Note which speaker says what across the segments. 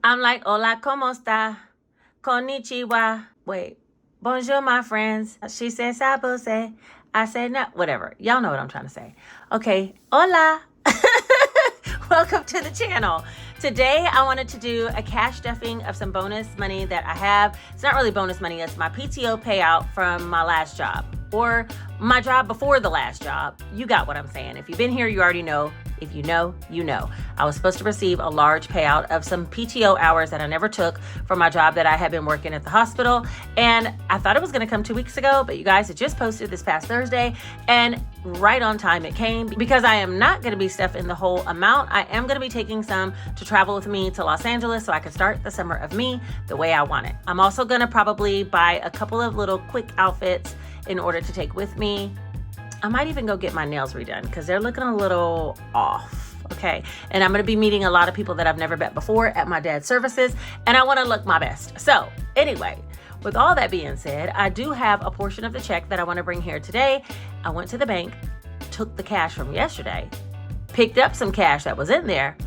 Speaker 1: I'm like, hola, ¿cómo está? Konnichiwa. Wait, bonjour, my friends. She says, sabose. I say, no, whatever. Y'all know what I'm trying to say. Okay, hola. Welcome to the channel. Today, I wanted to do a cash stuffing of some bonus money that I have. It's not really bonus money. It's my PTO payout from my last job or my job before the last job. You got what I'm saying. If you've been here, you already know. If you know, you know. I was supposed to receive a large payout of some PTO hours that I never took from my job that I had been working at the hospital. And I thought it was gonna come 2 weeks ago, but you guys, it just posted this past Thursday, and right on time it came. Because I am not gonna be stuffing the whole amount, I am gonna be taking some to travel with me to Los Angeles so I can start the summer of me the way I want it. I'm also gonna probably buy a couple of little quick outfits in order to take with me. I might even go get my nails redone because they're looking a little off, okay? And I'm gonna be meeting a lot of people that I've never met before at my dad's services, and I wanna look my best. So anyway, with all that being said, I do have a portion of the check that I wanna bring here today. I went to the bank, took the cash from yesterday, picked up some cash that was in there,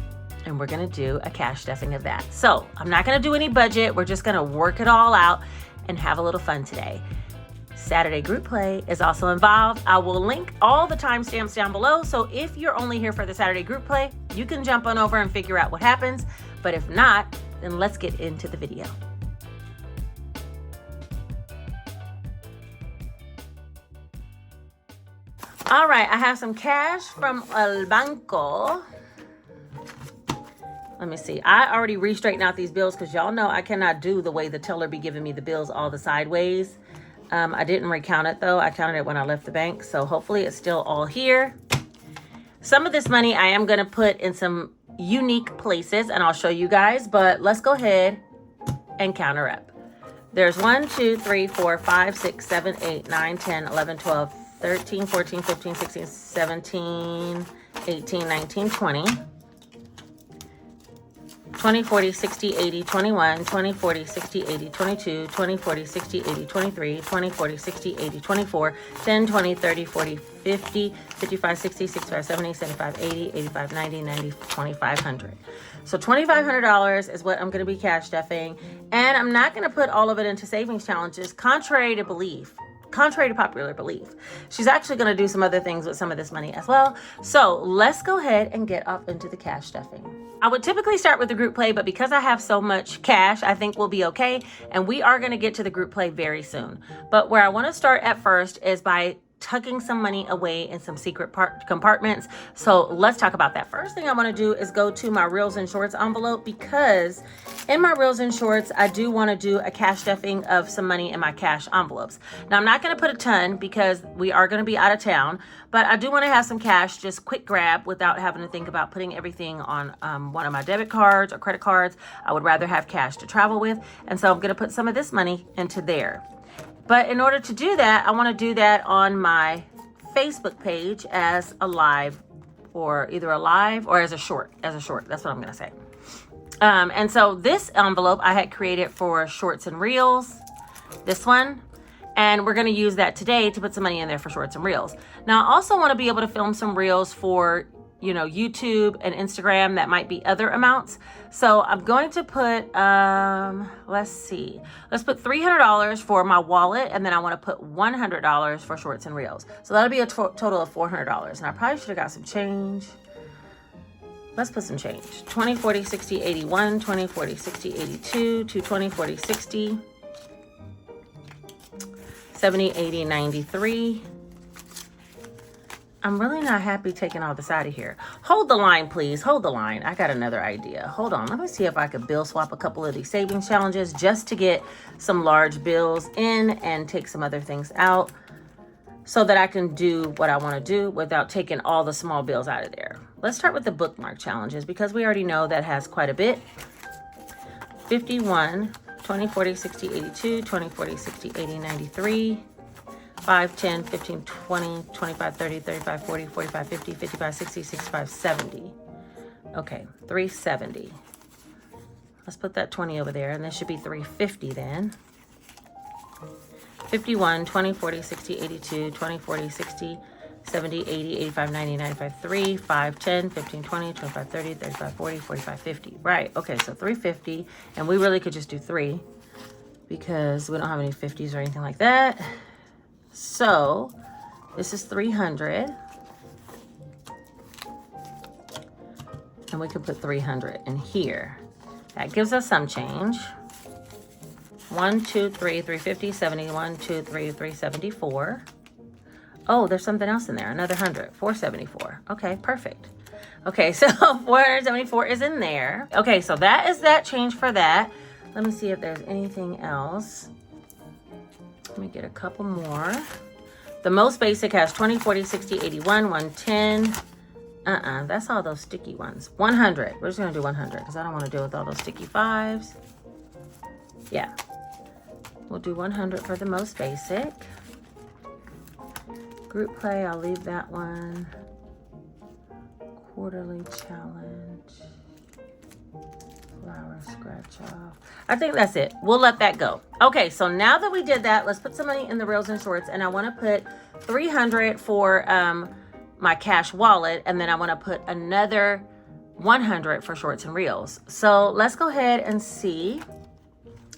Speaker 1: and we're gonna do a cash stuffing of that. So I'm not gonna do any budget. We're just gonna work it all out and have a little fun today. Saturday group play is also involved. I will link all the timestamps down below. So if you're only here for the Saturday group play, you can jump on over and figure out what happens. But if not, then let's get into the video. All right, I have some cash from El Banco. Let me see. I already re-straightened out these bills because y'all know I cannot do the way the teller be giving me the bills all the sideways. I didn't recount it though. I counted it when I left the bank. So hopefully it's still all here. Some of this money I am going to put in some unique places and I'll show you guys, but let's go ahead and count her up. There's 1, 2, 3, 4, 5, 6, 7, 8, 9, 10, 11, 12, 13, 14, 15, 16, 17, 18, 19, 20. 20, 40, 60, 80, 21, 20, 40, 60, 80, 22, 20, 40, 60, 80, 23, 20, 40, 60, 80, 24, 10, 20, 30, 40, 50, 55, 60, 65, 70, 75, 80, 85, 90, 90, 2,500. So $2,500 is what I'm going to be cash stuffing. And I'm not going to put all of it into savings challenges, contrary to popular belief. She's actually going to do some other things with some of this money as well. So let's go ahead and get off into the cash stuffing. I would typically start with the group play, but because I have so much cash, I think we'll be okay. And we are going to get to the group play very soon. But where I want to start at first is by tucking some money away in some secret compartments. So let's talk about that. First thing I want to do is go to my Reels and Shorts envelope, because in my Reels and Shorts, I do want to do a cash stuffing of some money in my cash envelopes. Now, I'm not going to put a ton because we are going to be out of town, but I do want to have some cash, just quick grab without having to think about putting everything on one of my debit cards or credit cards. I would rather have cash to travel with. And so I'm going to put some of this money into there. But in order to do that, I want to do that on my Facebook page as a live, or either a live or as a short. That's what I'm going to say. And so this envelope I had created for Shorts and Reels, this one, and we're going to use that today to put some money in there for Shorts and Reels. Now, I also want to be able to film some Reels for, you know, YouTube and Instagram. That might be other amounts. So I'm going to put, let's put $300 for my wallet, and then I want to put $100 for Shorts and Reels. So that'll be a total of $400. And I probably should have got some change. Let's put some change. 20, 40, 60, 81, 20, 40, 60, 82, 220, 40, 60, 70, 80, 93. I'm really not happy taking all this out of here. Hold the line, please. Hold the line. I got another idea. Hold on. Let me see if I could bill swap a couple of these savings challenges just to get some large bills in and take some other things out so that I can do what I want to do without taking all the small bills out of there. Let's start with the bookmark challenges because we already know that has quite a bit. 51, 20, 40, 60, 82, 20, 40, 60, 80, 93. 5, 10, 15, 20, 25, 30, 35, 40, 45, 50, 55, 60, 65, 70. Okay, 370. Let's put that 20 over there, and this should be 350 then. 51, 20, 40, 60, 82, 20, 40, 60, 70, 80, 85, 90, 95, 3, 5, 10, 15, 20, 25, 30, 35, 40, 45, 50. Right, okay, so 350, and we really could just do 3 because we don't have any 50s or anything like that. So this is 300. And we could put 300 in here. That gives us some change. 1, 2, 3, 350, 70, 1, 2, 3, 374. Oh, there's something else in there, another 100, 474. Okay, perfect. Okay, so 474 is in there. Okay, so that is that change for that. Let me see if there's anything else. Let me get a couple more. The most basic has 20, 40, 60, 81, 110. That's all those sticky ones. 100. We're just gonna do 100 because I don't want to deal with all those sticky 5s. Yeah. We'll do 100 for the most basic. Group play, I'll leave that one. Quarterly challenge. Flower scratch off. I think that's it. We'll let that go. Okay, so now that we did that, let's put some money in the reels and shorts, and I want to put 300 for my cash wallet, and then I want to put another 100 for shorts and reels. So let's go ahead and see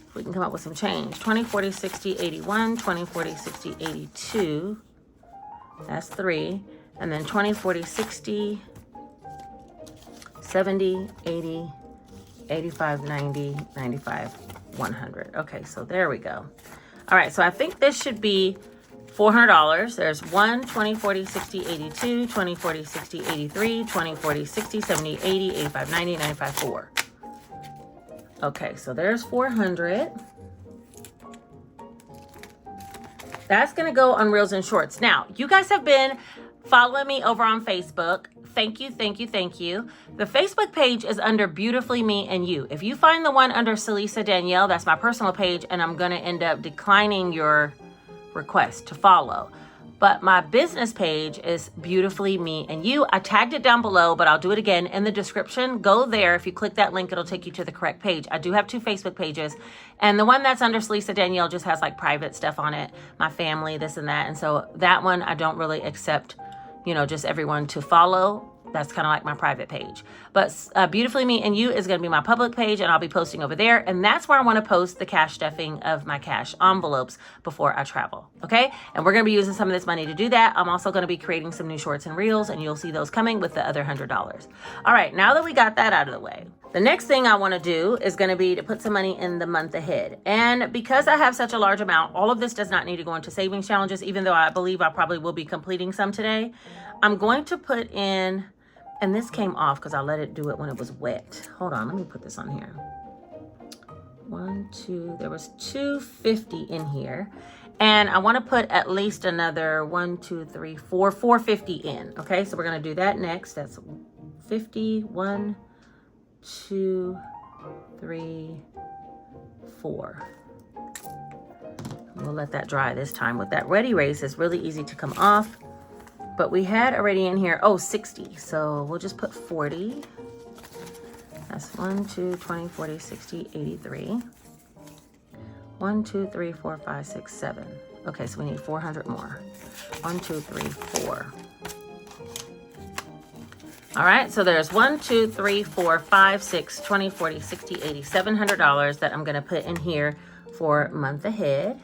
Speaker 1: if we can come up with some change. 20, 40, 60, 81, 20, 40, 60, 82. That's 3. And then 20, 40, 60, 70, 80, 85, 90, 95, 100. Okay, so there we go. All right, so I think this should be $400. There's 1, 20, 40, 60, 82, 20, 40, 60, 83, 20, 40, 60, 70, 80, 85, 90, 95, 4. Okay, so there's 400. That's gonna go on reels and shorts. Now, you guys have been following me over on Facebook. Thank you, thank you, thank you. The Facebook page is under Beautifully Me and You. If you find the one under Celisa Danielle, that's my personal page, and I'm gonna end up declining your request to follow. But my business page is Beautifully Me and You. I tagged it down below, but I'll do it again in the description. Go there. If you click that link, it'll take you to the correct page. I do have 2 Facebook pages, and the one that's under Celisa Danielle just has like private stuff on it, my family, this and that. And so that one, I don't really accept, you know, just everyone to follow. That's kind of like my private page. But Beautifully Me and You is going to be my public page, and I'll be posting over there. And that's where I want to post the cash stuffing of my cash envelopes before I travel. Okay? And we're going to be using some of this money to do that. I'm also going to be creating some new shorts and reels, and you'll see those coming with the other $100. All right, now that we got that out of the way, the next thing I want to do is going to be to put some money in the month ahead. And because I have such a large amount, all of this does not need to go into savings challenges, even though I believe I probably will be completing some today. I'm going to put in, and this came off because I let it do it when it was wet. Hold on, let me put this on here. 1, 2, there was 250 in here. And I want to put at least another 1, 2, 3, 4, 450 in. Okay, so we're going to do that next. That's 50, 1, 2, 3, 4. We'll let that dry this time. With that ready race, it's really easy to come off. But we had already in here, 60. So we'll just put 40. That's 1, 2, 20, 40, 60, 83. 1, 2, 3, 4, 5, 6, 7. Okay, so we need 400 more. 1, 2, 3, 4. All right, so there's 1, 2, 3, 4, 5, 6, 20, 40, 60, 80, $700 that I'm gonna put in here for month ahead.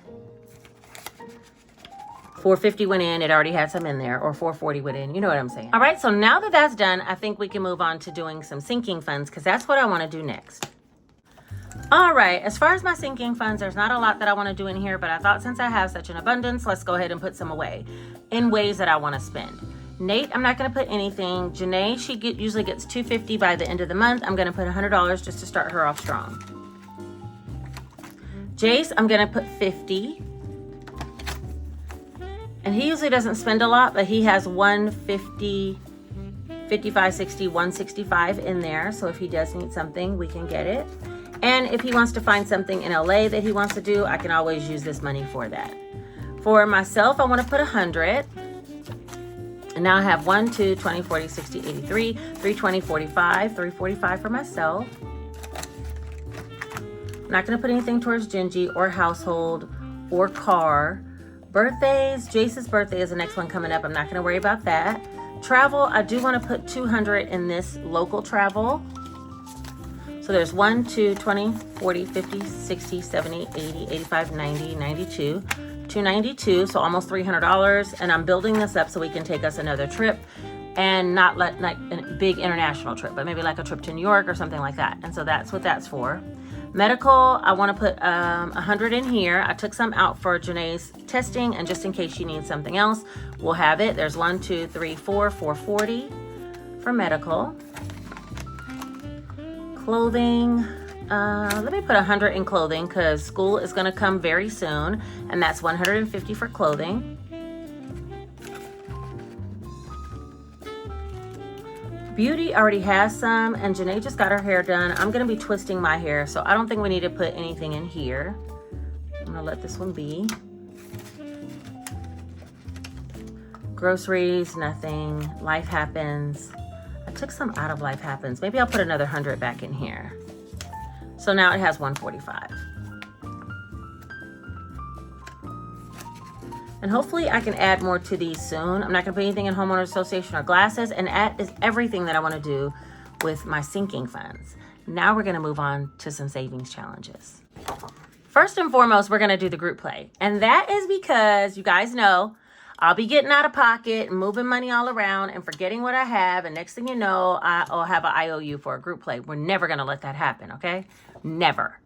Speaker 1: 450 went in, it already had some in there, or 440 went in, you know what I'm saying. All right, so now that that's done, I think we can move on to doing some sinking funds, because that's what I want to do next. All right, as far as my sinking funds, there's not a lot that I want to do in here, but I thought since I have such an abundance, let's go ahead and put some away in ways that I want to spend. Nate, I'm not going to put anything. Janae, she usually gets $250 by the end of the month. I'm going to put $100 just to start her off strong. Jace, I'm going to put $50. And he usually doesn't spend a lot, but he has 150, 55, 60, 165 in there. So if he does need something, we can get it. And if he wants to find something in LA that he wants to do, I can always use this money for that. For myself, I want to put 100. And now I have 1, 2, 20, 40, 60, 83, 320, 45, 345 for myself. I'm not going to put anything towards Gingy or household or car. Birthdays. Jace's birthday is the next one coming up. I'm not going to worry about that. Travel, I do want to put 200 in this local travel. So there's 1, 2, 20, 40, 50, 60, 70, 80, 85, 90, 92, 292. So almost $300. And I'm building this up so we can take us another trip and not like a big international trip, but maybe like a trip to New York or something like that. And so that's what that's for. Medical, I want to put 100 in here. I took some out for Janae's testing, and just in case she needs something else, we'll have it. There's 1, 2, 3, 4, 440 for medical. Clothing, let me put 100 in clothing because school is going to come very soon, and that's 150 for clothing. Beauty already has some, and Janae just got her hair done. I'm going to be twisting my hair, so I don't think we need to put anything in here. I'm going to let this one be. Groceries, nothing. Life happens. I took some out of life happens. Maybe I'll put another 100 back in here. So now it has 145. And hopefully I can add more to these soon. I'm not gonna put anything in homeowner association or glasses, and that is everything that I wanna do with my sinking funds. Now we're gonna move on to some savings challenges. First and foremost, we're gonna do the group play. And that is because you guys know I'll be getting out of pocket and moving money all around and forgetting what I have. And next thing you know, I'll have an IOU for a group play. We're never gonna let that happen, okay? Never.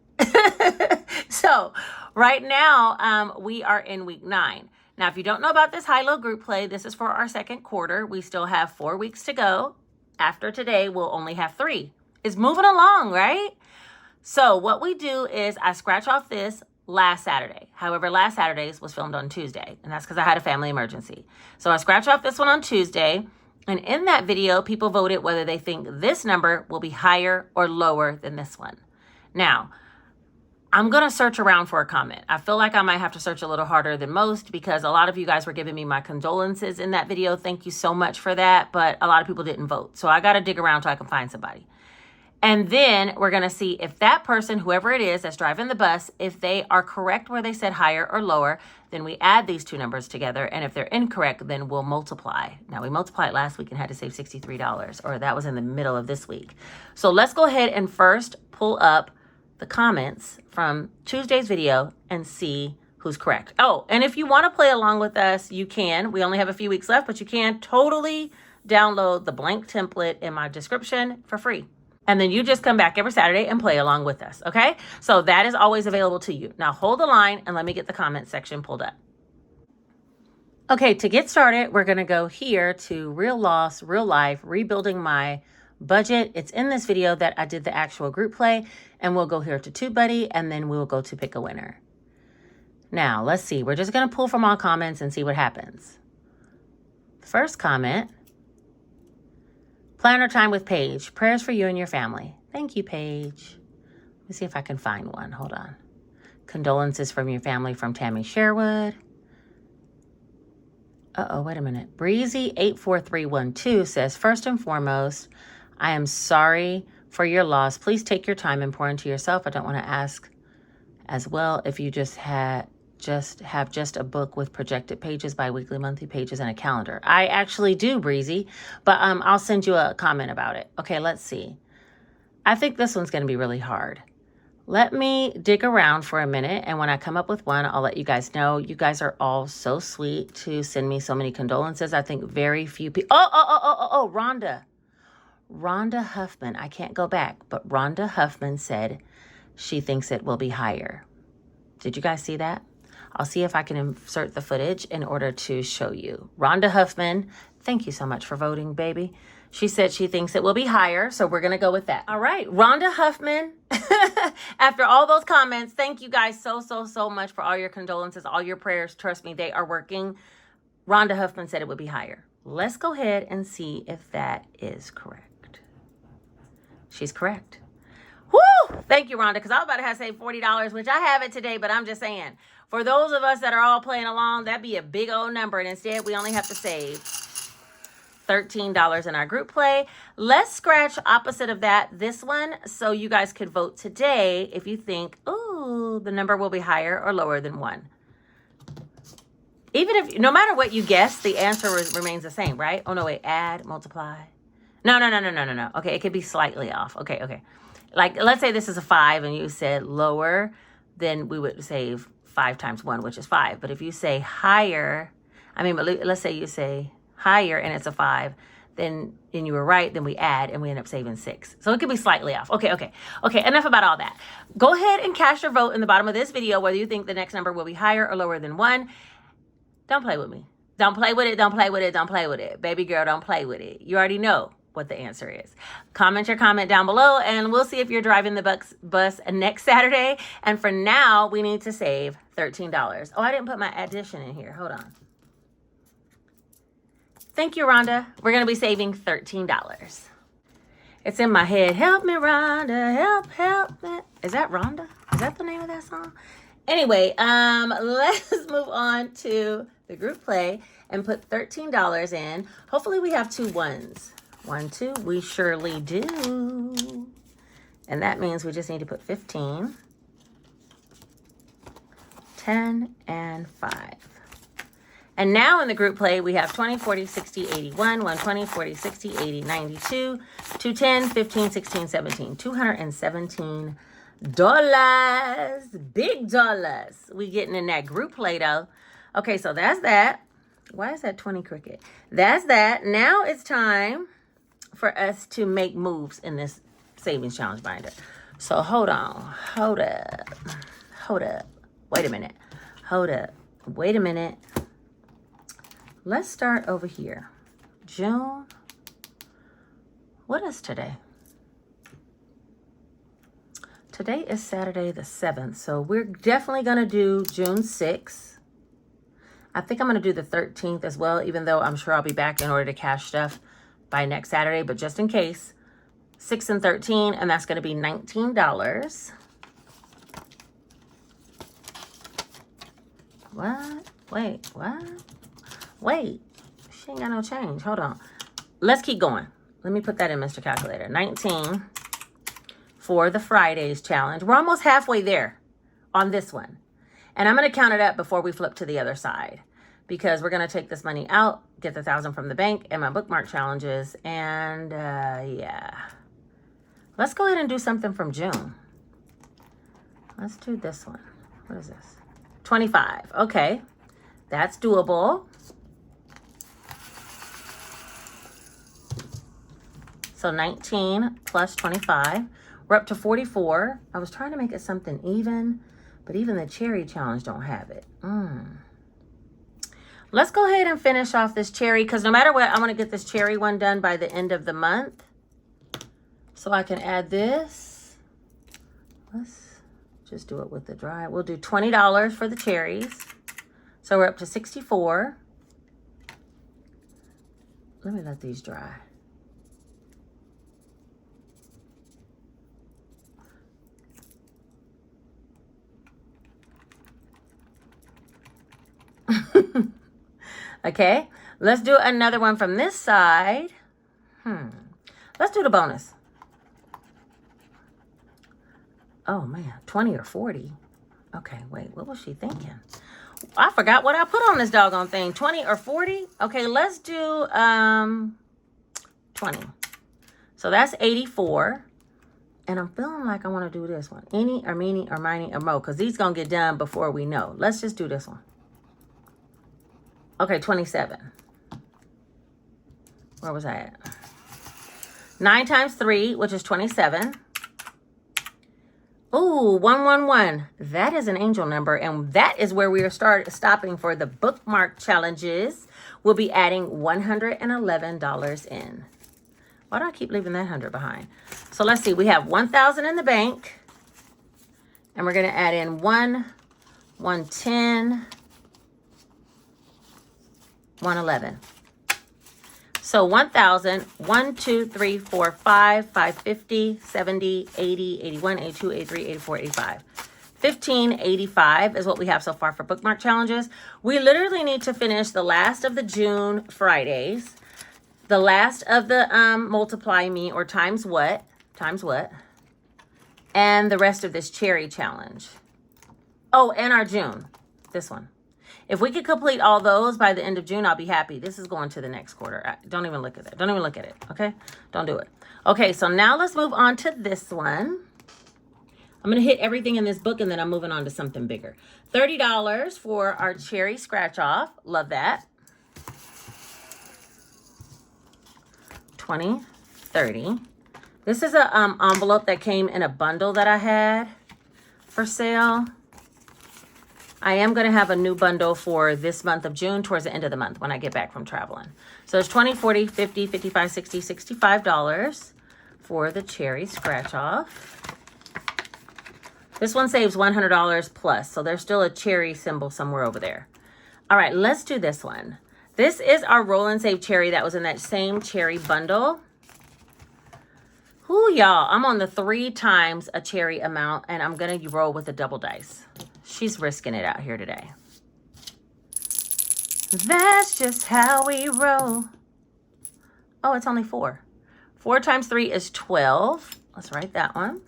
Speaker 1: So right now, we are in week 9. Now, if you don't know about this high-low group play, this is for our second quarter. We still have 4 weeks to go. After today, we'll only have 3. It's moving along, right? So what we do is I scratch off this last Saturday. However, last Saturday's was filmed on Tuesday, and that's because I had a family emergency. So I scratch off this one on Tuesday, and in that video, people voted whether they think this number will be higher or lower than this one. Now, I'm going to search around for a comment. I feel like I might have to search a little harder than most because a lot of you guys were giving me my condolences in that video. Thank you so much for that. But a lot of people didn't vote. So I got to dig around till I can find somebody. And then we're going to see if that person, whoever it is that's driving the bus, if they are correct where they said higher or lower, then we add these two numbers together. And if they're incorrect, then we'll multiply. Now, we multiplied last week and had to save $63, or that was in the middle of this week. So let's go ahead and first pull up the comments from Tuesday's video and see who's correct. Oh, and if you want to play along with us, you can. We only have a few weeks left, but you can totally download the blank template in my description for free. And then you just come back every Saturday and play along with us, okay? So that is always available to you. Now hold the line and let me get the comment section pulled up. Okay, to get started, we're gonna go here to Real Loss, Real Life, Rebuilding My Budget. It's in this video that I did the actual group play, and we'll go here to TubeBuddy, and then we'll go to Pick a Winner. Now, let's see. We're just gonna pull from all comments and see what happens. First comment. Planner time with Paige. Prayers for you and your family. Thank you, Paige. Let me see if I can find one. Hold on. Condolences from your family from Tammy Sherwood. Uh-oh, wait a minute. Breezy84312 says, first and foremost, I am sorry for your loss. Please take your time and pour into yourself. I don't want to ask as well if you have just a book with projected pages, bi-weekly, monthly pages, and a calendar. I actually do, Breezy, but I'll send you a comment about it. Okay, let's see. I think this one's going to be really hard. Let me dig around for a minute, and when I come up with one, I'll let you guys know. You guys are all so sweet to send me so many condolences. I think very few people... Oh, Rhonda. Rhonda Huffman. I can't go back, but Rhonda Huffman said she thinks it will be higher. Did you guys see that? I'll see if I can insert the footage in order to show you. Rhonda Huffman, thank you so much for voting, baby. She said she thinks it will be higher, so we're going to go with that. All right, Rhonda Huffman, after all those comments, thank you guys so much for all your condolences, all your prayers. Trust me, they are working. Rhonda Huffman said it would be higher. Let's go ahead and see if that is correct. She's correct. Woo! Thank you, Rhonda, because I was about to have to save $40, which I have it today, but I'm just saying, for those of us that are all playing along, that'd be a big old number, and instead we only have to save $13 in our group play. Let's scratch opposite of that, this one, so you guys could vote today if you think, ooh, the number will be higher or lower than 1. Even if, no matter what you guess, the answer remains the same, right? Oh, no, wait, add, multiply. No. Okay, it could be slightly off. Okay. Like, let's say this is a 5 and you said lower, then we would save 5 times 1, which is 5. But if you say higher, let's say you say higher and it's a 5, then, and you were right, then we add and we end up saving 6. So it could be slightly off. Okay, enough about all that. Go ahead and cast your vote in the bottom of this video whether you think the next number will be higher or lower than 1. Don't play with me. Don't play with it. Baby girl, don't play with it. You already know what the answer is. Comment your comment down below and we'll see if you're driving the bus next Saturday. And for now, we need to save $13. Oh, I didn't put my addition in here. Hold on. Thank you, Rhonda. We're going to be saving $13. It's in my head. Help me, Rhonda. Help me. Is that Rhonda? Is that the name of that song? Anyway, let's move on to the group play and put $13 in. Hopefully we have 2 ones. 1, 2, we surely do. And that means we just need to put 15, 10, and 5. And now in the group play, we have 20, 40, 60, 81, 120, 40, 60, 80, 92, 210, 15, 16, 17, $217. Big dollars. We getting in that group play though. Okay, so that's that. Why is that 20 cricket? That's that. Now it's time for us to make moves in this savings challenge binder. So hold on. Hold up. Wait a minute. Wait a minute. Let's start over here. June. What is today? Today is Saturday the 7th, so we're definitely going to do June 6th. I think I'm going to do the 13th as well, even though I'm sure I'll be back in order to cash stuff by next Saturday, but just in case, 6 and 13, and that's going to be $19. What? Wait, what? Wait, she ain't got no change. Hold on. Let's keep going. Let me put that in Mr. Calculator. 19 for the Fridays challenge. We're almost halfway there on this one. And I'm going to count it up before we flip to the other side, because we're going to take this money out, get the 1,000 from the bank and my bookmark challenges. And yeah, let's go ahead and do something from June. Let's do this one. What is this? 25. Okay, that's doable. So 19 plus 25, we're up to 44. I was trying to make it something even, but even the cherry challenge don't have it. Let's go ahead and finish off this cherry, because no matter what, I want to get this cherry one done by the end of the month. So I can add this. Let's just do it with the dry. We'll do $20 for the cherries. So we're up to 64. Let me let these dry. Okay, let's do another one from this side. Let's do the bonus. Oh man, 20 or 40. Okay, wait, what was she thinking? I forgot what I put on this doggone thing. 20 or 40? Okay, let's do 20. So that's 84. And I'm feeling like I want to do this one. Eeny or meeny or miny or mo, because these going to get done before we know. Let's just do this one. Okay, 27. Where was I at? 9 times 3, which is 27. Ooh, 111. That is an angel number, and that is where we are stopping for the bookmark challenges. We'll be adding $111 in. Why do I keep leaving that 100 behind? So let's see. We have 1,000 in the bank, and we're going to add in 110, 111. So 1,000, 1, 2, 3, 4, 5, 550, 70, 80, 81, 82, 83, 84, 85. 1585 is what we have so far for bookmark challenges. We literally need to finish the last of the June Fridays, the last of the multiply me or times what, and the rest of this cherry challenge. Oh, and our June, this one. If we could complete all those by the end of June, I'll be happy. This is going to the next quarter. Don't even look at it. Don't even look at it, okay? Don't do it. Okay, so now let's move on to this one. I'm going to hit everything in this book, and then I'm moving on to something bigger. $30 for our cherry scratch off. Love that. 20, 30. This is a envelope that came in a bundle that I had for sale. I am going to have a new bundle for this month of June towards the end of the month when I get back from traveling. So it's 20, 40, 50, 55, 60, $65 for the cherry scratch off. This one saves $100 plus, so there's still a cherry symbol somewhere over there. All right, let's do this one. This is our Roll and Save cherry that was in that same cherry bundle. Ooh, y'all, I'm on the 3 times a cherry amount, and I'm going to roll with a double dice. She's risking it out here today. That's just how we roll. Oh, it's only 4. 4 times 3 is 12. Let's write that one.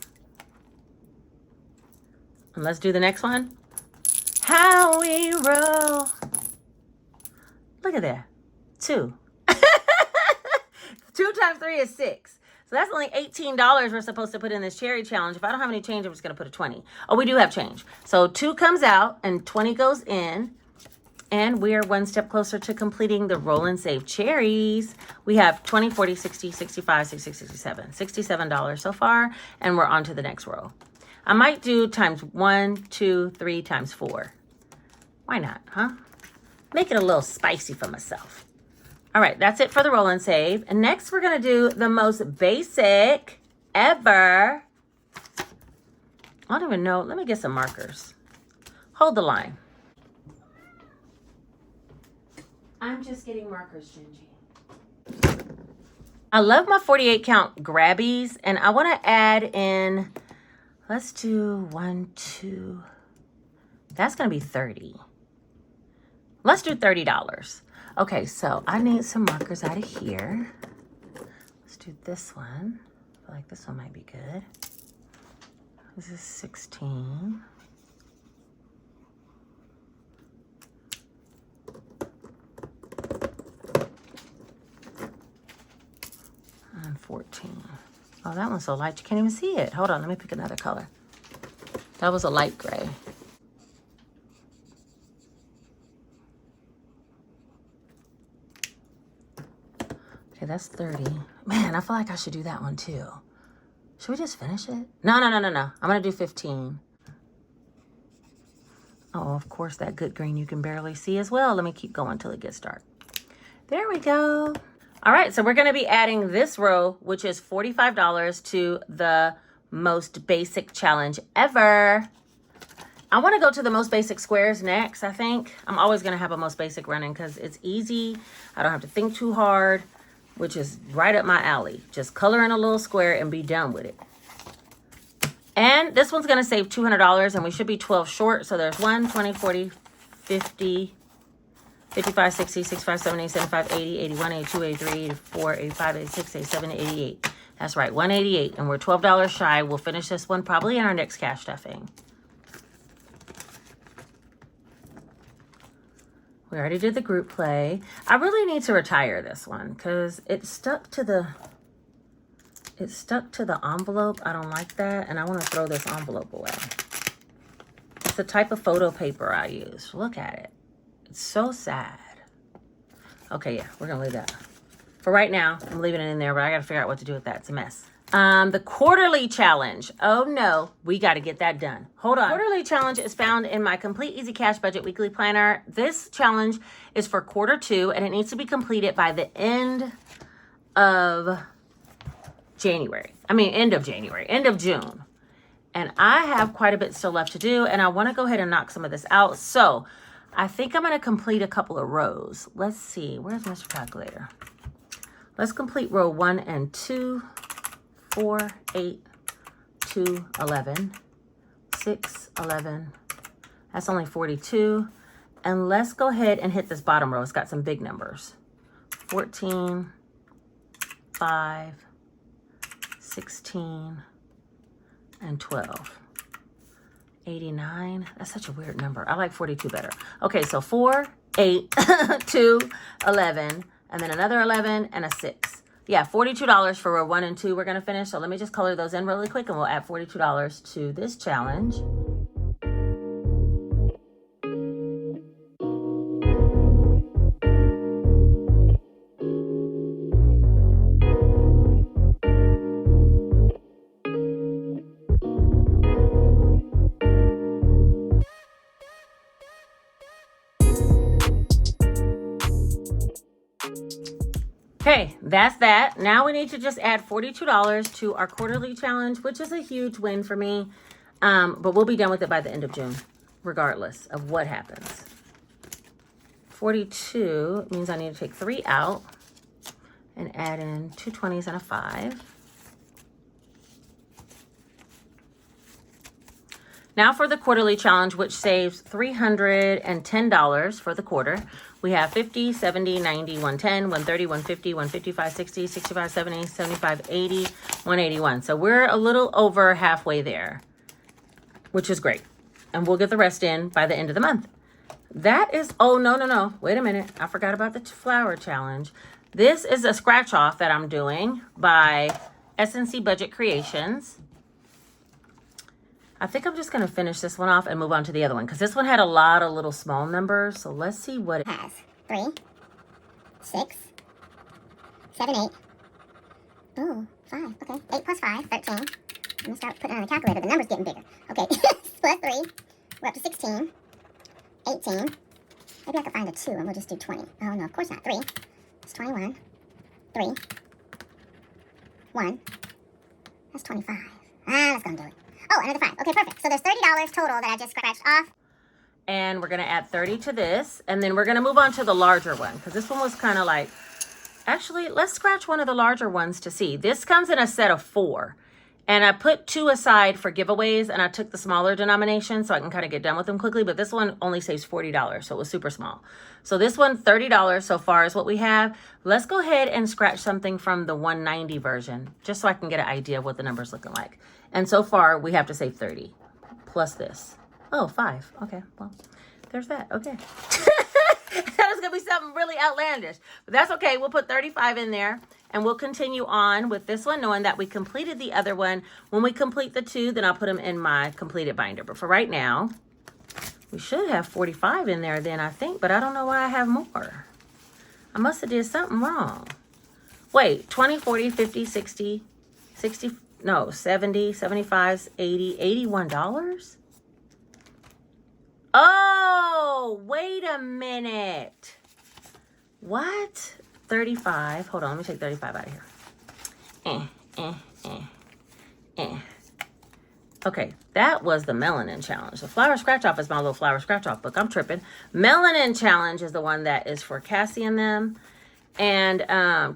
Speaker 1: And let's do the next one. How we roll. Look at that. 2. 2 times 3 is 6. So that's only $18 we're supposed to put in this cherry challenge. If I don't have any change, I'm just going to put a 20. Oh, we do have change. So 2 comes out and 20 goes in. And we are one step closer to completing the Roll and Save cherries. We have 20, 40, 60, 65, 66, 67. $67 so far. And we're on to the next row. I might do times 1, 2, 3 times 4. Why not, huh? Make it a little spicy for myself. All right, that's it for the Roll and Save. And next we're going to do the most basic ever. I don't even know. Let me get some markers. Hold the line. I'm just getting markers, Gingy. I love my 48 count grabbies, and I want to add in, let's do 1, 2. That's going to be 30. Let's do $30. Okay, so I need some markers out of here. Let's do this one. I feel like this one might be good. This is 16. And 14. Oh, that one's so light you can't even see it. Hold on, let me pick another color. That was a light gray. Okay, that's 30. Man, I feel like I should do that one too. Should we just finish it? No. I'm gonna do 15. Oh, of course, that good green you can barely see as well. Let me keep going till it gets dark. There we go. All right, so we're gonna be adding this row, which is $45 to the most basic challenge ever. I wanna go to the most basic squares next, I think. I'm always gonna have a most basic running because it's easy. I don't have to think too hard, which is right up my alley. Just color in a little square and be done with it. And this one's gonna save $200 and we should be 12 short. So there's 1, 20, 40, 50, 55, 60, 65, 70, 75, 80, 81, 82, 83, 84, 85, 86, 87, 88. That's right, 188. And we're $12 shy. We'll finish this one probably in our next cash stuffing. We already did the group play. I really need to retire this one because it stuck to the envelope. I don't like that, and I want to throw this envelope away. It's the type of photo paper I use. Look at it. It's so sad. Okay, yeah, we're gonna leave that. For right now, I'm leaving it in there, but I gotta figure out what to do with that. It's a mess. The quarterly challenge. Oh no, we got to get that done. Hold on. Quarterly challenge is found in my Complete Easy Cash Budget Weekly Planner. This challenge is for quarter 2 and it needs to be completed by the end of January. End of June. And I have quite a bit still left to do and I want to go ahead and knock some of this out. So I think I'm going to complete a couple of rows. Let's see. Where's Mr. Calculator? Let's complete row 1 and 2. 4, 8, 2, 11, 6, 11. That's only 42. And let's go ahead and hit this bottom row. It's got some big numbers. 14, 5, 16, and 12. 89. That's such a weird number. I like 42 better. Okay, so 4, 8, 2, 11, and then another 11 and a 6. Yeah, $42 for row 1 and 2 we're going to finish. So let me just color those in really quick and we'll add $42 to this challenge. Okay, that's that. Now we need to just add $42 to our quarterly challenge, which is a huge win for me. But we'll be done with it by the end of June, regardless of what happens. 42 means I need to take 3 out and add in 2 20s and a 5. Now for the quarterly challenge, which saves $310 for the quarter. We have 50, 70, 90, 110, 130, 150, 155, 60, 65, 70, 75, 80, 181. So we're a little over halfway there, which is great. And we'll get the rest in by the end of the month. That is, oh, no. Wait a minute. I forgot about the flower challenge. This is a scratch off that I'm doing by SNC Budget Creations. I think I'm just going to finish this one off and move on to the other one because this one had a lot of little small numbers. So let's see what it
Speaker 2: has. 3, 6, 7, 8. Oh, 5. Okay. 8 plus 5, 13. I'm going to start putting on the calculator. The number's getting bigger. Okay. Plus 3. We're up to 16. 18. Maybe I could find a 2 and we'll just do 20. Oh, no, of course not. 3. It's 21. 3. 1. That's 25. That's going to do it. Oh, another 5. Okay, perfect. So there's $30 total that I just scratched off.
Speaker 1: And we're going to add 30 to this. And then we're going to move on to the larger one. Because this one was kind of like... Actually, let's scratch one of the larger ones to see. This comes in a set of 4. And I put 2 aside for giveaways. And I took the smaller denomination so I can kind of get done with them quickly. But this one only saves $40. So it was super small. So this one, $30 so far is what we have. Let's go ahead and scratch something from the 190 version. Just so I can get an idea of what the number's looking like. And so far, we have to save 30 plus this. Oh, 5. Okay, well, there's that. Okay. That was going to be something really outlandish. But that's okay. We'll put 35 in there. And we'll continue on with this one, knowing that we completed the other one. When we complete the 2, then I'll put them in my completed binder. But for right now, we should have 45 in there then, I think. But I don't know why I have more. I must have did something wrong. Wait, 20, 40, 50, 60, 60... No, 70, 75, 80, $81? Oh, wait a minute. What? 35. Hold on, let me take 35 out of here. Okay, that was the Melanin Challenge. The Flower Scratch Off is my little Flower Scratch Off book. I'm tripping. Melanin Challenge is the one that is for Cassie and them. And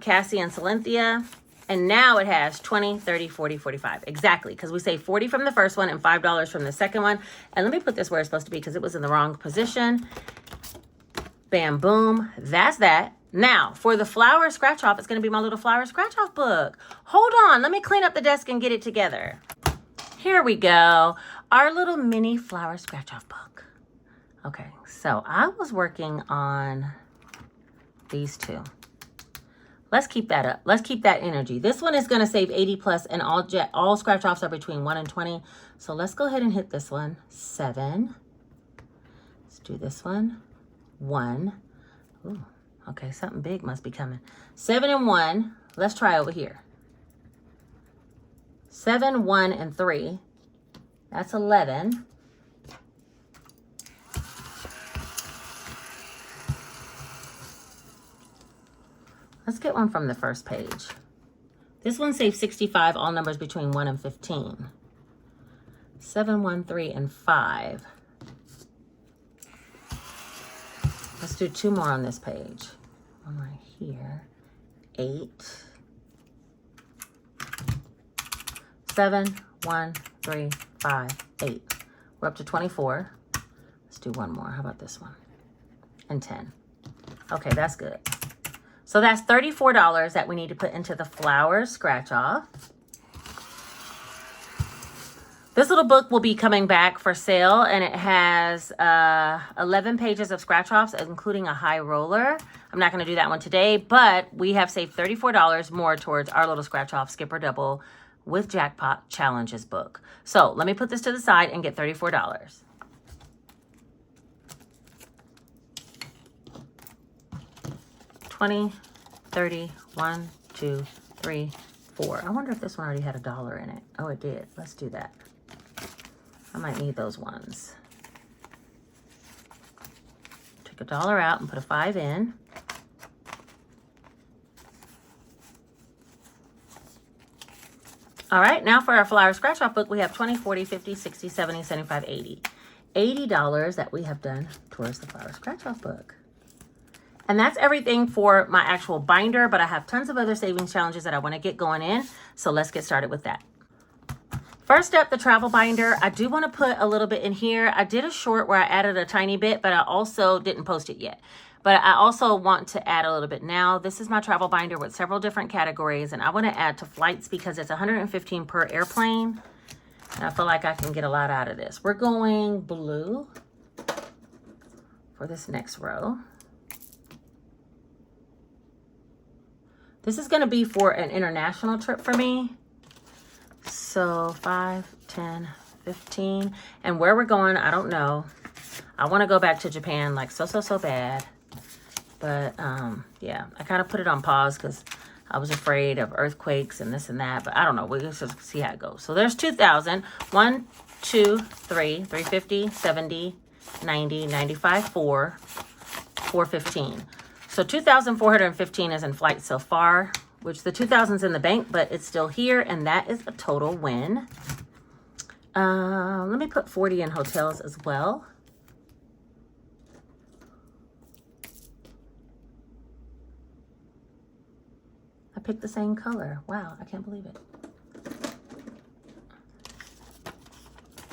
Speaker 1: Cassie and Cynthia. And now it has 20, 30, 40, 45. Exactly, because we saved 40 from the first one and $5 from the second one. And let me put this where it's supposed to be because it was in the wrong position. Bam, boom. That's that. Now, for the flower scratch off, it's going to be my little flower scratch off book. Hold on. Let me clean up the desk and get it together. Here we go. Our little mini flower scratch off book. Okay, so I was working on these 2. Let's keep that up. Let's keep that energy. This one is going to save 80 plus, and all scratch offs are between 1 and 20. So let's go ahead and hit this one. 7. Let's do this one. 1. Ooh, okay, something big must be coming. 7 and 1. Let's try over here. 7, 1, and 3. That's 11. Let's get one from the first page. This one saves 65, all numbers between 1 and 15. 7, 1, 3, and 5. Let's do 2 more on this page. One right here. 8. 7, 1, 3, 5, 8. We're up to 24. Let's do 1 more. How about this one? And 10. Okay, that's good. So that's $34 that we need to put into the flower scratch off. This little book will be coming back for sale, and it has 11 pages of scratch-offs, including a high roller. I'm not going to do that one today, but we have saved $34 more towards our little scratch-off Skipper Double with Jackpot Challenges book. So let me put this to the side and get $34. $20, $30, $1, $2, $3, $4. I wonder if this one already had $1 in it. Oh, it did. Let's do that. I might need those ones. Take $1 out and put a 5 in. All right, now for our flyer scratch off book, we have 20, 40, 50, 60, 70, 75, 80. $80 that we have done towards the flower scratch off book. And that's everything for my actual binder, but I have tons of other savings challenges that I want to get going in. So let's get started with that. First up, the travel binder. I do want to put a little bit in here. I did a short where I added a tiny bit, but I also didn't post it yet. But I also want to add a little bit now. This is my travel binder with several different categories, and I want to add to flights because it's $115 per airplane. And I feel like I can get a lot out of this. We're going blue for this next row. This is going to be for an international trip for me. So 5, 10, 15. And where we're going, I don't know. I want to go back to Japan like so bad. But yeah, I kind of put it on pause because I was afraid of earthquakes and this and that. But I don't know. We'll just see how it goes. So there's 2,000. 1, 2, 3, 350, 70, 90, 95, 4, 415. So 2,415 is in flight so far, which the 2,000's in the bank, but it's still here, and that is a total win. Let me put 40 in hotels as well. I picked the same color. Wow, I can't believe it.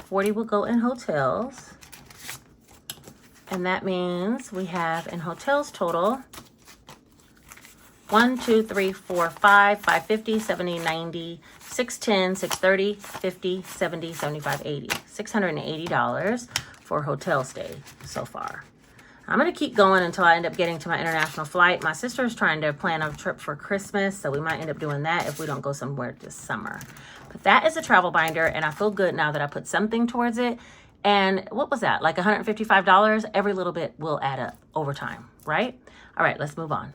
Speaker 1: 40 will go in hotels. And that means we have in hotels total 1, 2, 3, 4, 5, 550, 70, 90, 610, 630, 50, 70, 75, 80. $680 for hotel stay so far. I'm going to keep going until I end up getting to my international flight. My sister is trying to plan a trip for Christmas, so we might end up doing that if we don't go somewhere this summer. But that is a travel binder, and I feel good now that I put something towards it. And what was that? Like $155? Every little bit will add up over time, right? All right, let's move on.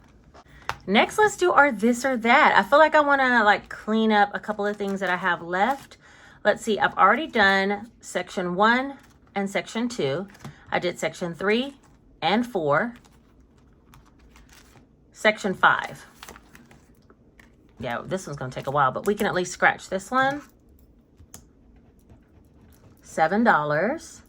Speaker 1: Next, let's do our this or that. I feel like I want to like clean up a couple of things that I have left. Let's see. I've already done section 1 and section 2. I did section 3 and 4. Section 5. Yeah, this one's going to take a while, but we can at least scratch this one. $7.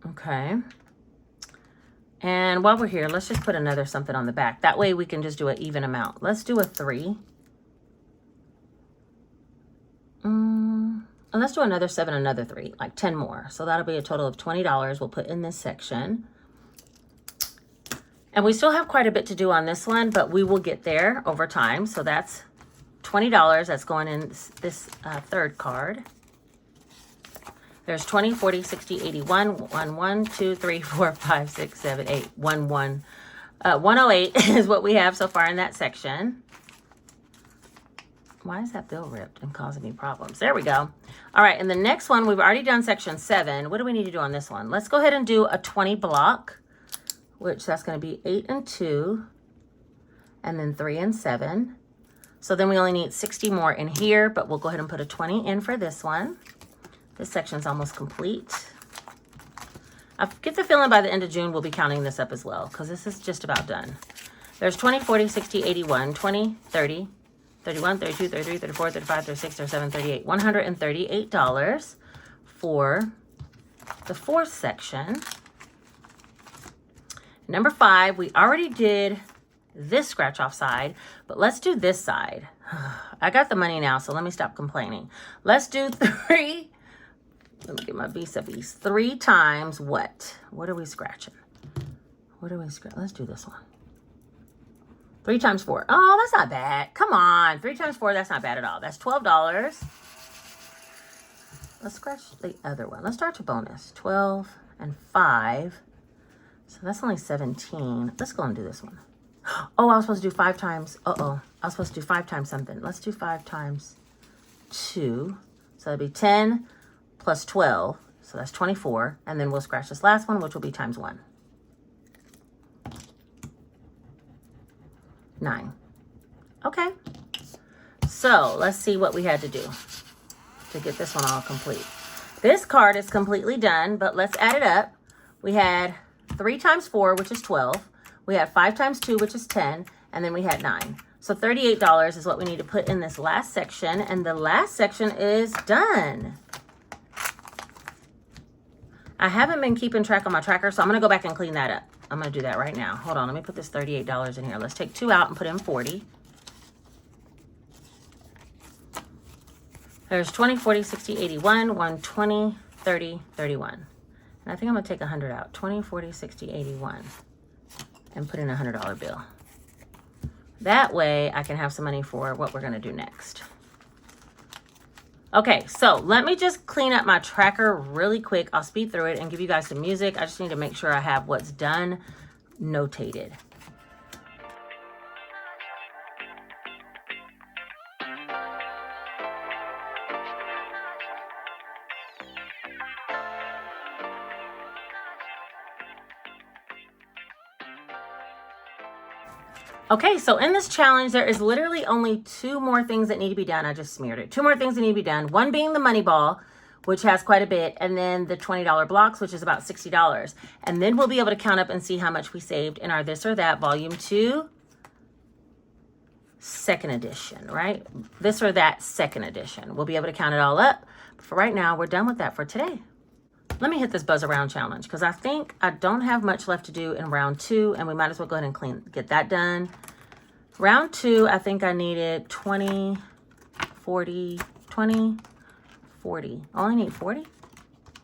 Speaker 1: Okay. And while we're here, let's just put another something on the back. That way we can just do an even amount. Let's do a 3. And let's do another 7, another 3, like 10 more. So that'll be a total of $20 we'll put in this section. And we still have quite a bit to do on this one, but we will get there over time. So that's $20 that's going in this third card. There's 20, 40, 60, 81, 1, 1, 2, 3, 4, 5, 6, 7, 8, 1, 1. 108 is what we have so far in that section. Why is that bill ripped and causing me problems? There we go. All right, and the next one, we've already done section 7. What do we need to do on this one? Let's go ahead and do a 20 block, which that's going to be 8 and 2, and then 3 and 7. So then we only need 60 more in here, but we'll go ahead and put a 20 in for this one. This section's almost complete. I get the feeling by the end of June, we'll be counting this up as well, because this is just about done. There's 20, 40, 60, 81, 20, 30, 31, 32, 33, 34, 35, 36, 37, 38. $138 for the fourth section. Number 5, we already did this scratch off side, but let's do this side. I got the money now, so let me stop complaining. Let's do 3. Let me get my vis-a-vis. 3 times what? What are we scratching? What are we scratching? Let's do this one. 3 times 4. Oh, that's not bad. Come on. 3 times 4, that's not bad at all. That's $12. Let's scratch the other one. Let's start to bonus. 12 and 5. So that's only 17. Let's go and do this one. Oh, I was supposed to do 5 times. Uh-oh. I was supposed to do 5 times something. Let's do 5 times 2. So that'd be 10 plus 12. So that's 24. And then we'll scratch this last one, which will be times 1. 9. Okay. So let's see what we had to do to get this one all complete. This card is completely done, but let's add it up. We had 3 times 4, which is 12. We had 5 times 2, which is 10. And then we had 9. So $38 is what we need to put in this last section. And the last section is done. I haven't been keeping track on my tracker, so I'm going to go back and clean that up. I'm going to do that right now. Hold on. Let me put this $38 in here. Let's take 2 out and put in 40. There's 20, 40, 60, 81, 120, 30, 31. And I think I'm going to take 100 out. 20, 40, 60, 81. And put in a $100 bill. That way I can have some money for what we're going to do next. Okay, so let me just clean up my tracker really quick. I'll speed through it and give you guys some music. I just need to make sure I have what's done notated. Okay, so in this challenge, there is literally only 2 more things that need to be done. I just smeared it. 2 more things that need to be done. One being the money ball, which has quite a bit, and then the $20 blocks, which is about $60. And then we'll be able to count up and see how much we saved in our This or That Volume 2 second edition, right? This or That second edition. We'll be able to count it all up. But for right now, we're done with that for today. Let me hit this buzz around challenge because I think I don't have much left to do in round 2, and we might as well go ahead and get that done. Round 2, I think I needed 20, 40, 20, 40. I only need 40?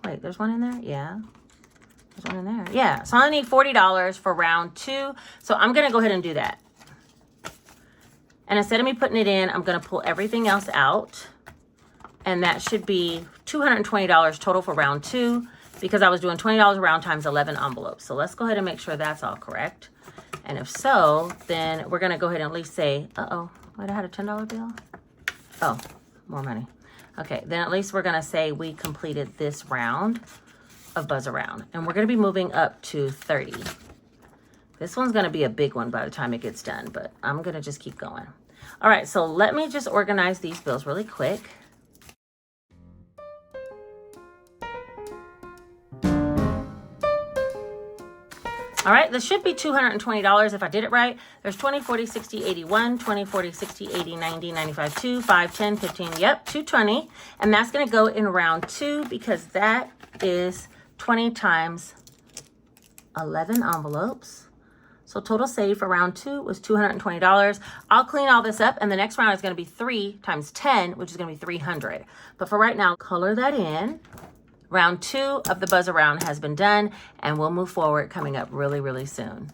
Speaker 1: Wait, there's one in there? Yeah. There's one in there. Yeah, so I only need $40 for round 2. So I'm going to go ahead and do that. And instead of me putting it in, I'm going to pull everything else out. And that should be $220 total for round 2 because I was doing $20 a round times 11 envelopes. So let's go ahead and make sure that's all correct. And if so, then we're going to go ahead and at least say, uh-oh, wait, I had a $10 bill? Oh, more money. Okay, then at least we're going to say we completed this round of Buzz Around. And we're going to be moving up to 30. This one's going to be a big one by the time it gets done, but I'm going to just keep going. All right, so let me just organize these bills really quick. All right, this should be $220 if I did it right. There's 20, 40, 60, 81, 20, 40, 60, 80, 90, 95, 2, 5, 10, 15, yep, 220. And that's gonna go in round 2 because that is 20 times 11 envelopes. So total save for round 2 was $220. I'll clean all this up and the next round is gonna be 3 times 10, which is gonna be 300. But for right now, color that in. Round 2 of the Buzz Around has been done, and we'll move forward coming up really, really soon.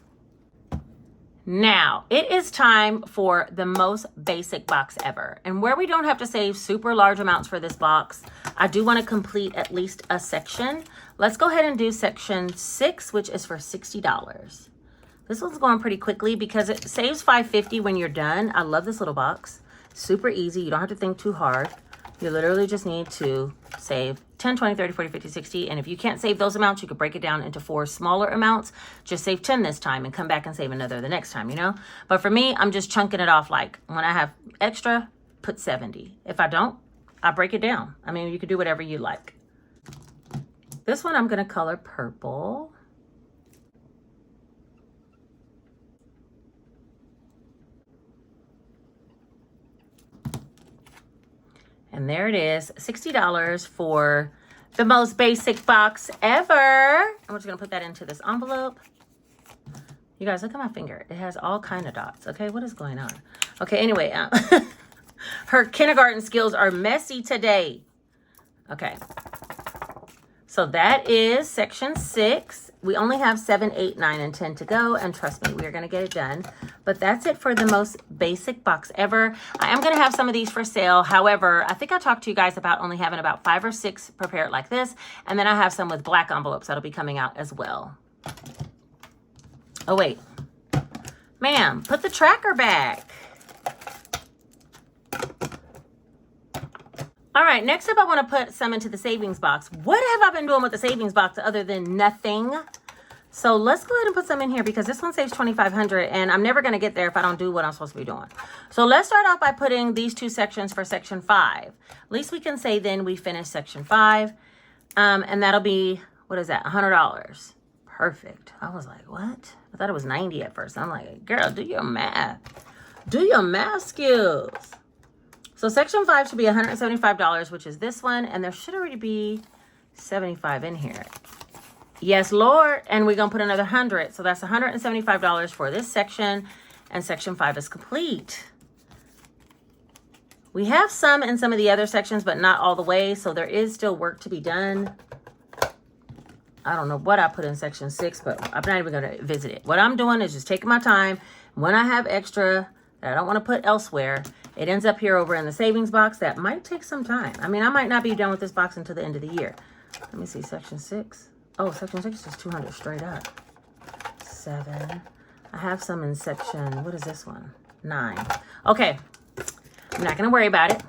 Speaker 1: Now, it is time for the most basic box ever. And where we don't have to save super large amounts for this box, I do want to complete at least a section. Let's go ahead and do section 6, which is for $60. This one's going pretty quickly because it saves $5.50 when you're done. I love this little box. Super easy. You don't have to think too hard. You literally just need to save 10, 20, 30, 40, 50, 60. And if you can't save those amounts, you could break it down into 4 smaller amounts. Just save 10 this time and come back and save another the next time, you know? But for me, I'm just chunking it off. Like when I have extra, put 70. If I don't, I break it down. I mean, you could do whatever you like. This one I'm going to color purple. And there it is, $60 for the most basic box ever. I'm just gonna put that into this envelope. You guys, look at my finger. It has all kind of dots, okay? What is going on? Okay, anyway, her kindergarten skills are messy today. Okay, so that is section 6. We only have 7, 8, 9, and 10 to go, and trust me, we are gonna get it done. But that's it for the most basic box ever. I am going to have some of these for sale. However, I think I talked to you guys about only having about 5 or 6 prepared like this. And then I have some with black envelopes that'll be coming out as well. Oh, wait. Ma'am, put the tracker back. All right, next up, I want to put some into the savings box. What have I been doing with the savings box other than nothing? So let's go ahead and put some in here because this one saves $2,500 and I'm never going to get there if I don't do what I'm supposed to be doing. So let's start off by putting these 2 sections for section 5. At least we can say then we finished section 5. And that'll be, what is that? $100. Perfect. I was like, what? I thought it was 90 at first. I'm like, girl, do your math. Do your math skills. So section 5 should be $175, which is this one. And there should already be 75 in here. Yes, Lord. And we're going to put another 100. So that's $175 for this section. And section 5 is complete. We have some in some of the other sections, but not all the way. So there is still work to be done. I don't know what I put in section 6, but I'm not even going to visit it. What I'm doing is just taking my time. When I have extra that I don't want to put elsewhere, it ends up here over in the savings box. That might take some time. I mean, I might not be done with this box until the end of the year. Let me see, section 6. Oh, section 6 is 200 straight up. 7. I have some in section, what is this one? 9. Okay, I'm not going to worry about it.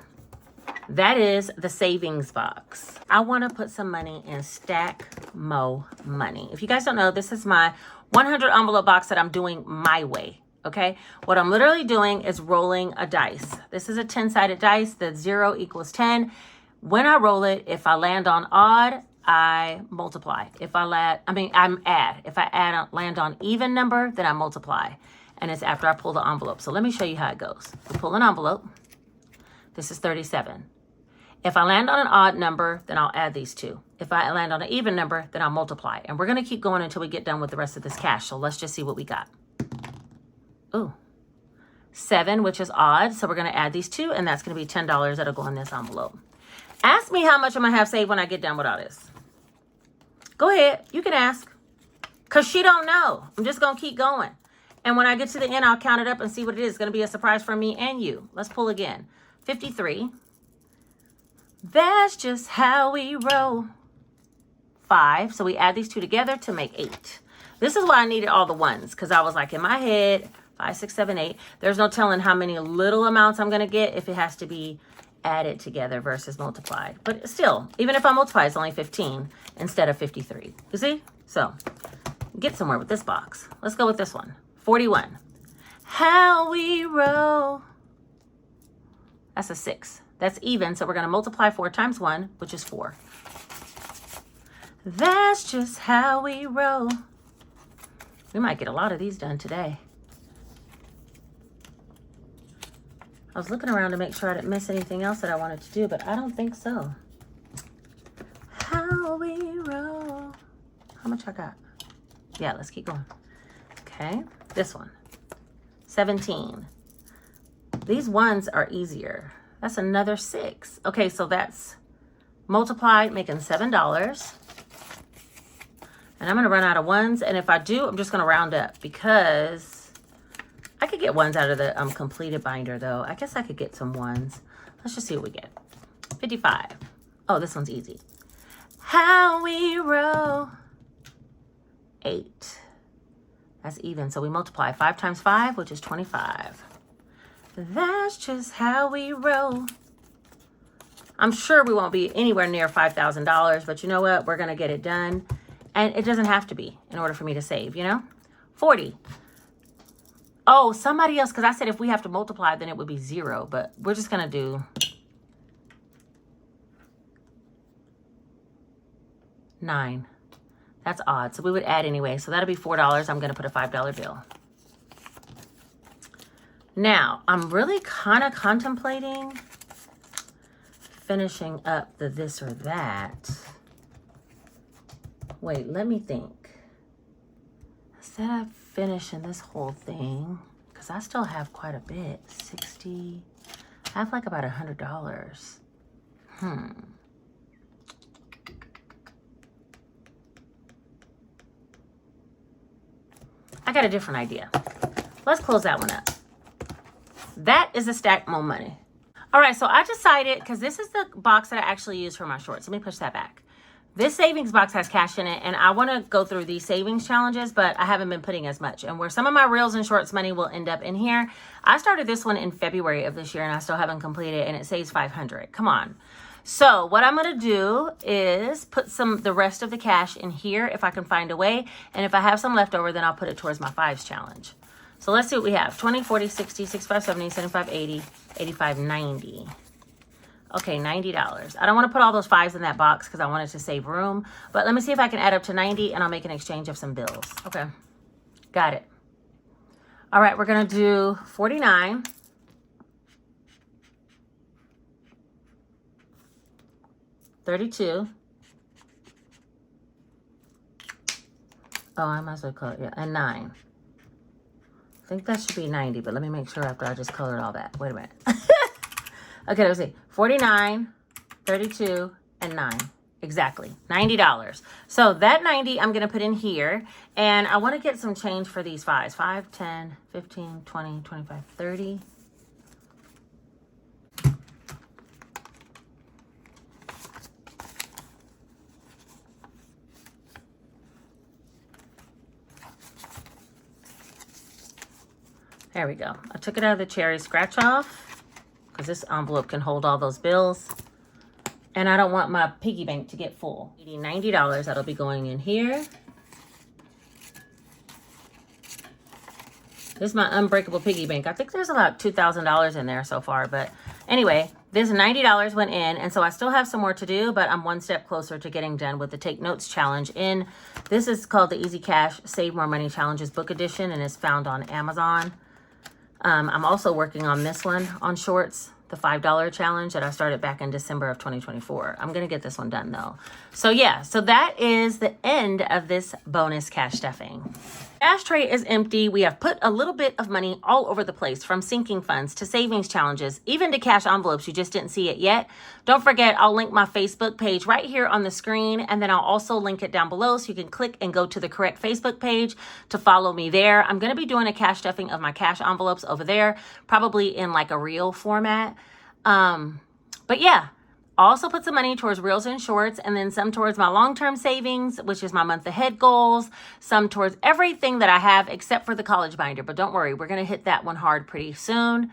Speaker 1: That is the savings box. I want to put some money in Stack Mo Money. If you guys don't know, this is my 100 envelope box that I'm doing my way. Okay, what I'm literally doing is rolling a dice. This is a 10-sided dice. The 0 equals 10. When I roll it, if I land on odd, I multiply. If I add. If I land on even number, then I multiply. And it's after I pull the envelope. So let me show you how it goes. We pull an envelope. This is 37. If I land on an odd number, then I'll add these 2. If I land on an even number, then I'll multiply. And we're going to keep going until we get done with the rest of this cash. So let's just see what we got. Ooh. 7, which is odd. So we're going to add these 2, and that's going to be $10 that'll go in this envelope. Ask me how much I'm going to have saved when I get done with all this. Go ahead. You can ask. Because she don't know. I'm just going to keep going. And when I get to the end, I'll count it up and see what it is. It's going to be a surprise for me and you. Let's pull again. 53. That's just how we roll. 5. So we add these 2 together to make 8. This is why I needed all the ones. Because I was like, in my head, 5, 6, 7, 8. There's no telling how many little amounts I'm going to get if it has to be added together versus multiplied. But still, even if I multiply, it's only 15 instead of 53. You see? So, get somewhere with this box. Let's go with this one. 41. How we roll. That's a 6. That's even, so we're going to multiply 4 times 1, which is 4. That's just how we roll. We might get a lot of these done today. I was looking around to make sure I didn't miss anything else that I wanted to do, but I don't think so. How we roll. How much I got? Yeah, let's keep going. Okay, this one. 17. These ones are easier. That's another 6. Okay, so that's multiplied, making $7. And I'm going to run out of ones. And if I do, I'm just going to round up because I could get ones out of the completed binder, though. I guess I could get some ones. Let's just see what we get. 55. Oh, this one's easy. How we roll. 8. That's even. So we multiply 5 times 5, which is 25. That's just how we roll. I'm sure we won't be anywhere near $5,000, but you know what? We're going to get it done. And it doesn't have to be in order for me to save, you know? 40. Oh, somebody else, because I said if we have to multiply, then it would be 0. But we're just going to do 9. That's odd. So we would add anyway. So that'll be $4. I'm going to put a $5 bill. Now, I'm really kind of contemplating finishing up the this or that. Wait, let me think. Instead of finishing this whole thing, because I still have quite a bit, 60, I have like about $100. I got a different idea. Let's close that one up. That is a stack more money. All right, so I decided, because this is the box that I actually use for my shorts. Let me push that back. This savings box has cash in it, and I want to go through these savings challenges, but I haven't been putting as much. And where some of my reels and shorts money will end up in here, I started this one in February of this year, and I still haven't completed, and it saves $500. Come on. So what I'm going to do is put the rest of the cash in here if I can find a way. And if I have some left over, then I'll put it towards my fives challenge. So let's see what we have. 20, 40, 60, 65, 70, 75, 80, 85, 90. Okay, $90. I don't want to put all those fives in that box because I wanted to save room. But let me see if I can add up to 90 and I'll make an exchange of some bills. Okay, got it. All right, we're going to do 49. 32. Oh, I might as well color it. Yeah, and 9. I think that should be 90, but let me make sure after I just colored all that. Wait a minute. Okay, let's see. 49, 32, and 9. Exactly. $90. So that 90 I'm going to put in here. And I want to get some change for these fives. 5, 10, 15, 20, 25, 30. There we go. I took it out of the cherry scratch off because this envelope can hold all those bills. And I don't want my piggy bank to get full. $90, that'll be going in here. This is my unbreakable piggy bank. I think there's about $2,000 in there so far. But anyway, this $90 went in. And so I still have some more to do, but I'm one step closer to getting done with the Take Notes Challenge in. This is called the Easy Cash Save More Money Challenges book edition, and it's found on Amazon. I'm also working on this one on shorts, the $5 challenge that I started back in December of 2024. I'm going to get this one done though. So yeah, so that is the end of this bonus cash stuffing. Cash tray is empty. We have put a little bit of money all over the place, from sinking funds to savings challenges, even to cash envelopes. You just didn't see it yet. Don't forget, I'll link my Facebook page right here on the screen, and then I'll also link it down below so you can click and go to the correct Facebook page to follow me there. I'm going to be doing a cash stuffing of my cash envelopes over there, probably in like a reel format. But yeah. Also put some money towards reels and shorts, and then some towards my long-term savings, which is my month ahead goals, some towards everything that I have except for the college binder. But don't worry, we're going to hit that one hard pretty soon.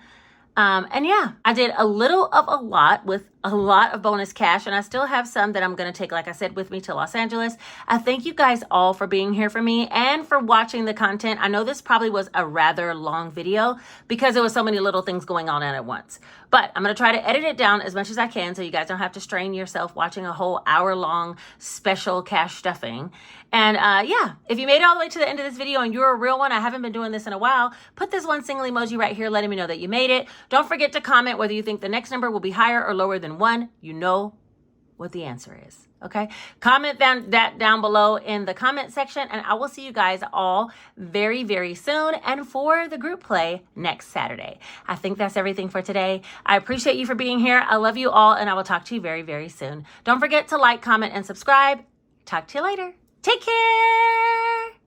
Speaker 1: And yeah, I did a little of a lot with a lot of bonus cash, and I still have some that I'm going to take, like I said, with me to Los Angeles. I thank you guys all for being here for me and for watching the content. I know this probably was a rather long video because there was so many little things going on at once, but I'm going to try to edit it down as much as I can so you guys don't have to strain yourself watching a whole hour-long special cash stuffing. And yeah, if you made it all the way to the end of this video and you're a real one, I haven't been doing this in a while, put this one single emoji right here letting me know that you made it. Don't forget to comment whether you think the next number will be higher or lower than 1. You know what the answer is. Okay, comment down below in the comment section, and I will see you guys all very, very soon, and for the group play next Saturday. I think that's everything for today. I appreciate you for being here. I love you all, and I will talk to you very, very soon. Don't forget to like, comment, and subscribe. Talk to you later. Take care.